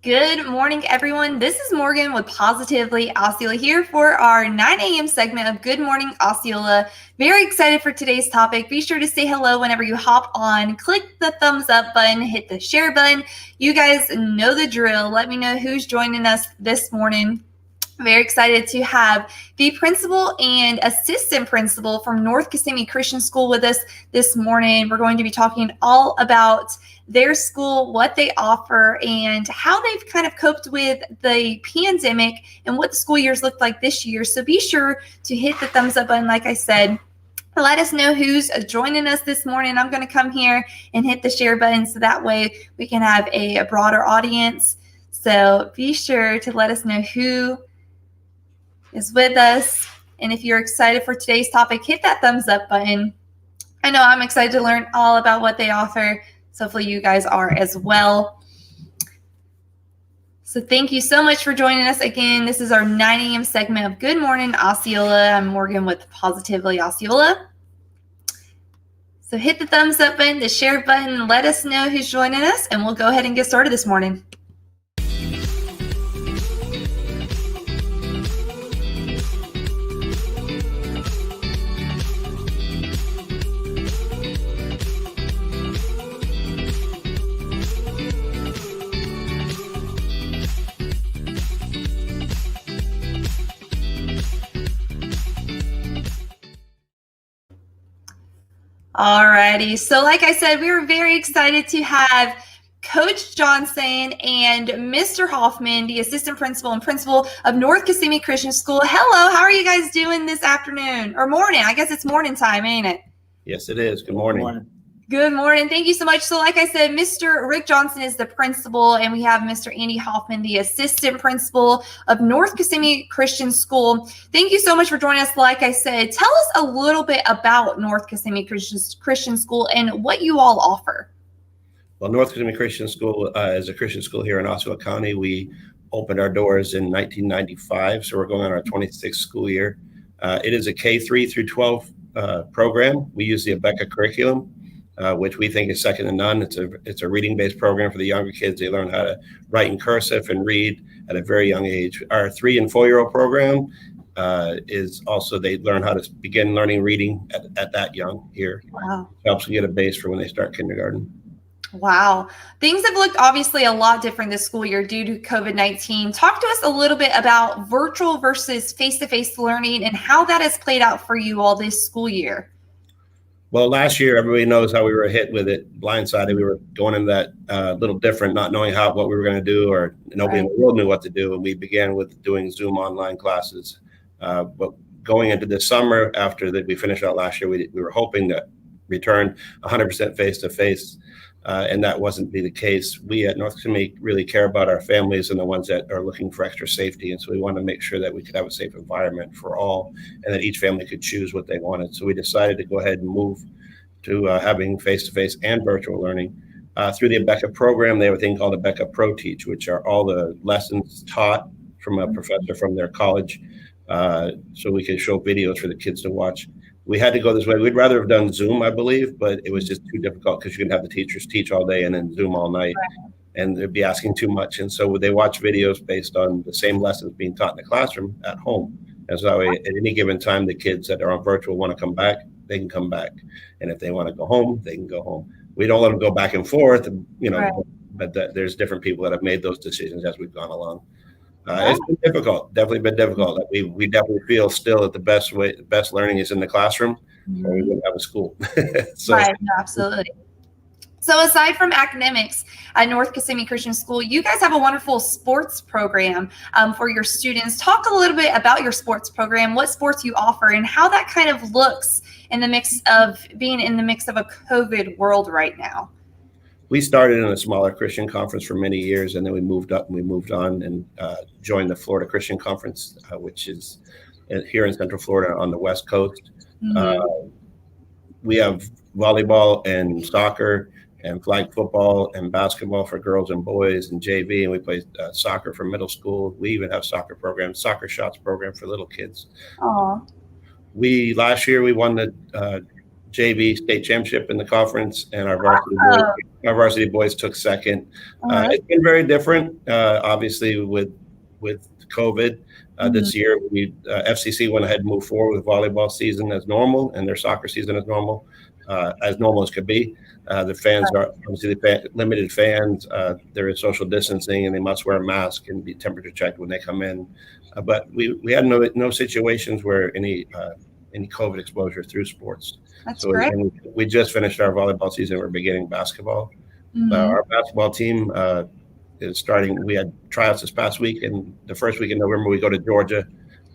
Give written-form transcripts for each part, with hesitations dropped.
Good morning, everyone. This is Morgan with Positively Osceola here for our 9 a.m. segment of Good Morning Osceola. Very excited for today's topic. Be sure to say hello whenever you hop on. Click the thumbs up button, hit the share button. You guys know the drill. Let me know who's joining us this morning. Very excited to have the principal and assistant principal from North Kissimmee Christian School with us this morning. We're going to be talking all about their school, what they offer, and how they've kind of coped with the pandemic and what the school years looked like this year. So be sure to hit the thumbs up button, like I said. Let us know who's joining us this morning. I'm going to come here and hit the share button so that way we can have a broader audience. So be sure to let us know who is with us. And if you're excited for today's topic, hit that thumbs up button. I know I'm excited to learn all about what they offer. So hopefully you guys are as well. So thank you so much for joining us again. This is our 9 a.m. segment of Good Morning Osceola. I'm Morgan with Positively Osceola. So hit the thumbs up button, the share button, let us know who's joining us, and we'll go ahead and get started this morning. Alrighty, so like I said, we were very excited to have Coach Johnson and Mr. Hoffman, the assistant principal and principal of North Kissimmee Christian School. Hello, how are you guys doing this afternoon or morning? I guess it's morning time, ain't it? Yes, it is. Good morning. Good morning. Good morning. Thank you so much. So like I said, Mr. Rick Johnson is the principal, and we have Mr. Andy Hoffman, the assistant principal of North Kissimmee Christian School. Thank you so much for joining us. Like I said, tell us a little bit about North Kissimmee Christian School and what you all offer. Well, North Kissimmee Christian School is a Christian school here in Osceola County. We opened our doors in 1995, so we're going on our 26th school year. It is a K-3 through 12 program. We use the Abeka curriculum, which we think is second to none. It's a reading-based program for the younger kids. They learn how to write in cursive and read at a very young age. Our 3- and 4-year-old program is also, they learn how to begin learning reading at that young here. Wow. It helps them get a base for when they start kindergarten. Wow. Things have looked obviously a lot different this school year due to COVID-19. Talk to us a little bit about virtual versus face-to-face learning and how that has played out for you all this school year. Well, last year, everybody knows how we were hit with it, blindsided. We were going in that little different, not knowing what we were going to do, or nobody in the world knew what to do. And we began with doing Zoom online classes. But going into this summer, after that we finished out last year, we were hoping to return 100% face-to-face. And that wasn't be the case. We at North Kissimmee really care about our families and the ones that are looking for extra safety. And so we wanted to make sure that we could have a safe environment for all, and that each family could choose what they wanted. So we decided to go ahead and move to having face-to-face and virtual learning. Through the Abeka program, they have a thing called Abeka Pro Teach, which are all the lessons taught from a professor from their college. So we could show videos for the kids to watch. We had to go this way. We'd rather have done Zoom, I believe, but it was just too difficult because you can have the teachers teach all day and then Zoom all night, and they'd be asking too much. And so they watch videos based on the same lessons being taught in the classroom at home. And so at any given time, the kids that are on virtual want to come back, they can come back. And if they want to go home, they can go home. We don't let them go back and forth, but there's different people that have made those decisions as we've gone along. It's been difficult, definitely been difficult. We definitely feel still that the best learning is in the classroom, or we wouldn't have a school. So, right, no, absolutely. So aside from academics at North Kissimmee Christian School, you guys have a wonderful sports program for your students. Talk a little bit about your sports program, what sports you offer, and how that kind of looks in the mix of being in the mix of a COVID world right now. We started in a smaller Christian conference for many years, and then we moved up and we moved on and joined the Florida Christian Conference, which is here in Central Florida on the West Coast. Mm-hmm. We have volleyball and soccer and flag football and basketball for girls and boys and JV, and we play soccer for middle school. We even have soccer programs, soccer shots program for little kids. Aww. Last year we won the JV state championship in the conference, and our varsity boys took second. It's been very different, obviously, with COVID. This year, FCC went ahead and moved forward with volleyball season as normal, and their soccer season as normal as could be. The fans are obviously limited fans. There is social distancing, and they must wear a mask and be temperature checked when they come in. But we had no situations where any COVID exposure through sports. That's great. We just finished our volleyball season. We're beginning basketball. Our basketball team is starting. We had tryouts this past week, and the first week in November we go to Georgia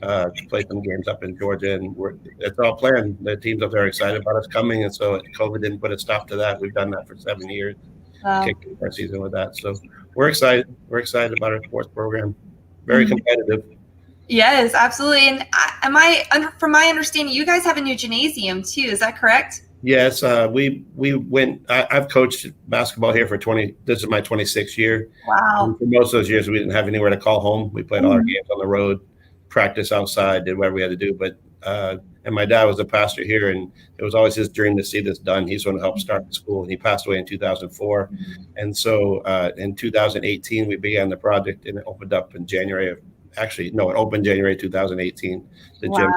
to play some games up in Georgia, and it's all planned. The teams up there are excited about us coming, and so COVID didn't put a stop to that. We've done that for 7 years. Kicked our season with that, so we're excited. We're excited about our sports program. Very competitive. Yes, absolutely. And from my understanding, you guys have a new gymnasium too. Is that correct? Yes, we went. I've coached basketball here for 20. This is my 26th year. Wow. And for most of those years, we didn't have anywhere to call home. We played all our games on the road, practice outside, did whatever we had to do. But and my dad was a pastor here, and it was always his dream to see this done. He's the one who helped start the school, and he passed away in 2004. And so in 2018, we began the project, and it opened up in January of. Actually, no, it opened January 2018. The gym,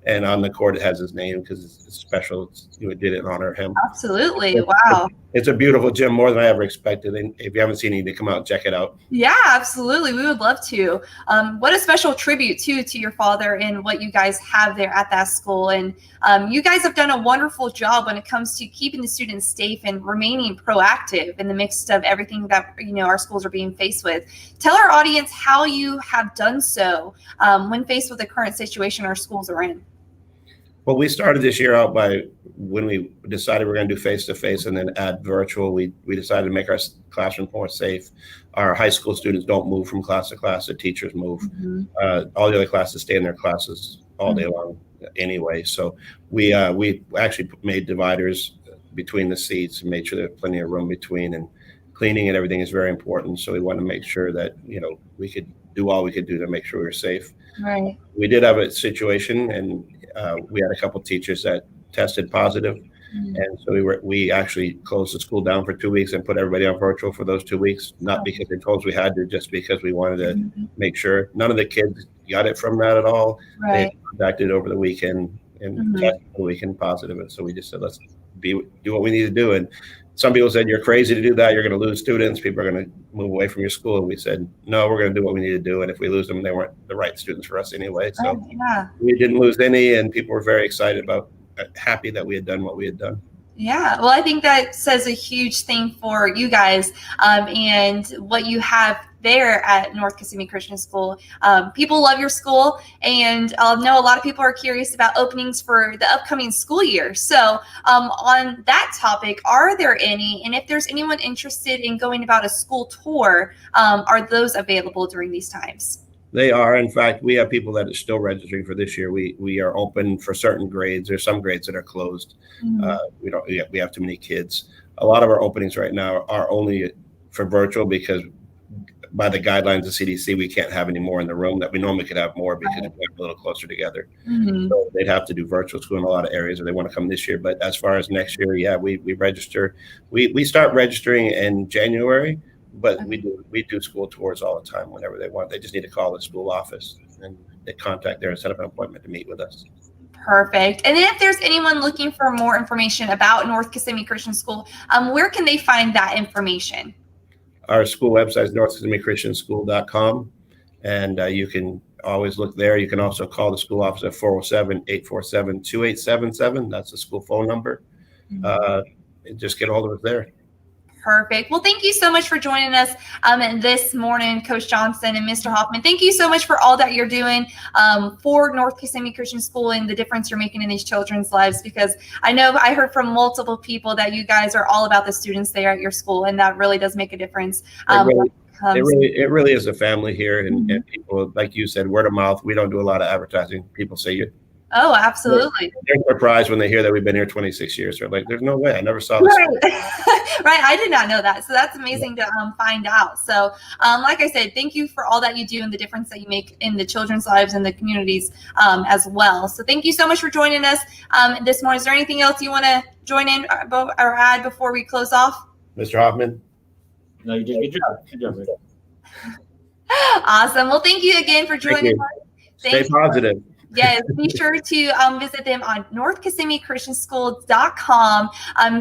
and on the court it has his name because it's special. We did it in honor of him. Absolutely, wow! It's a beautiful gym, more than I ever expected. And if you haven't seen it, you need to come out and check it out. Yeah, absolutely. We would love to. What a special tribute to your father and what you guys have there at that school. And you guys have done a wonderful job when it comes to keeping the students safe and remaining proactive in the midst of everything that our schools are being faced with. Tell our audience how you have done so when faced with the current situation our schools are in. Well, we started this year out by when we decided we're going to do face-to-face and then add virtual. We decided to make our classroom more safe. Our high school students don't move from class to class. The teachers move. All the other classes stay in their classes all day long anyway. So we actually made dividers between the seats and made sure there's plenty of room between. And cleaning and everything is very important. So we want to make sure that we could do all we could do to make sure we were safe. Right. We did have a situation, and we had a couple teachers that tested positive, and so we actually closed the school down for 2 weeks and put everybody on virtual for those 2 weeks. Not because they told us we had to, just because we wanted to make sure. None of the kids got it from that at all. Right. They contacted over the weekend and tested the weekend positive, and so we just said let's do what we need to do. And some people said, you're crazy to do that. You're going to lose students. People are going to move away from your school. And we said, no, we're going to do what we need to do. And if we lose them, they weren't the right students for us anyway. So we didn't lose any, and people were very excited happy that we had done what we had done. Yeah, well, I think that says a huge thing for you guys and what you have there at North Kissimmee Christian School. People love your school, and I know a lot of people are curious about openings for the upcoming school year. So on that topic, are there any, and if there's anyone interested in going about a school tour, are those available during these times? They are. In fact, we have people that are still registering for this year. We are open for certain grades. There's some grades that are closed. We have too many kids. A lot of our openings right now are only for virtual because by the guidelines of CDC, we can't have any more in the room that we normally could have more because we're a little closer together. So they'd have to do virtual school in a lot of areas if they want to come this year. But as far as next year, yeah, we register. We start registering in January. But we do school tours all the time whenever they want. They just need to call the school office and they contact there and set up an appointment to meet with us. Perfect. And if there's anyone looking for more information about North Kissimmee Christian School, where can they find that information? Our school website is northkissimeechristianschool.com, and you can always look there. You can also call the school office at 407-847-2877. That's the school phone number. And just get a hold of us there. Perfect. Well, thank you so much for joining us this morning, Coach Johnson and Mr. Hoffman. Thank you so much for all that you're doing for North Kissimmee Christian School and the difference you're making in these children's lives, because I know I heard from multiple people that you guys are all about the students there at your school, and that really does make a difference. It really is a family here, and people, like you said, word of mouth. We don't do a lot of advertising. People say Oh, absolutely. They're surprised when they hear that we've been here 26 years. They're like, there's no way. I never saw this. Right. Right. I did not know that. So that's amazing to find out. So like I said, thank you for all that you do and the difference that you make in the children's lives and the communities as well. So thank you so much for joining us this morning. Is there anything else you want to join in or add before we close off? Mr. Hoffman? No, you did good job. Good job, Rick. Awesome. Well, thank you again for joining us. Stay positive. Yes, be sure to visit them on northkissimmeechristianschool.com.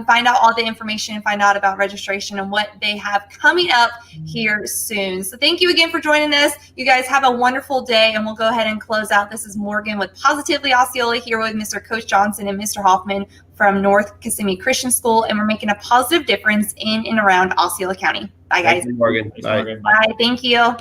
Find out all the information and find out about registration and what they have coming up here soon. So thank you again for joining us. You guys have a wonderful day, and we'll go ahead and close out. This is Morgan with Positively Osceola here with Mr. Coach Johnson and Mr. Hoffman from North Kissimmee Christian School, and we're making a positive difference in and around Osceola County. Bye, guys. Thank you, Morgan. Thanks, Morgan. Bye. Thank you.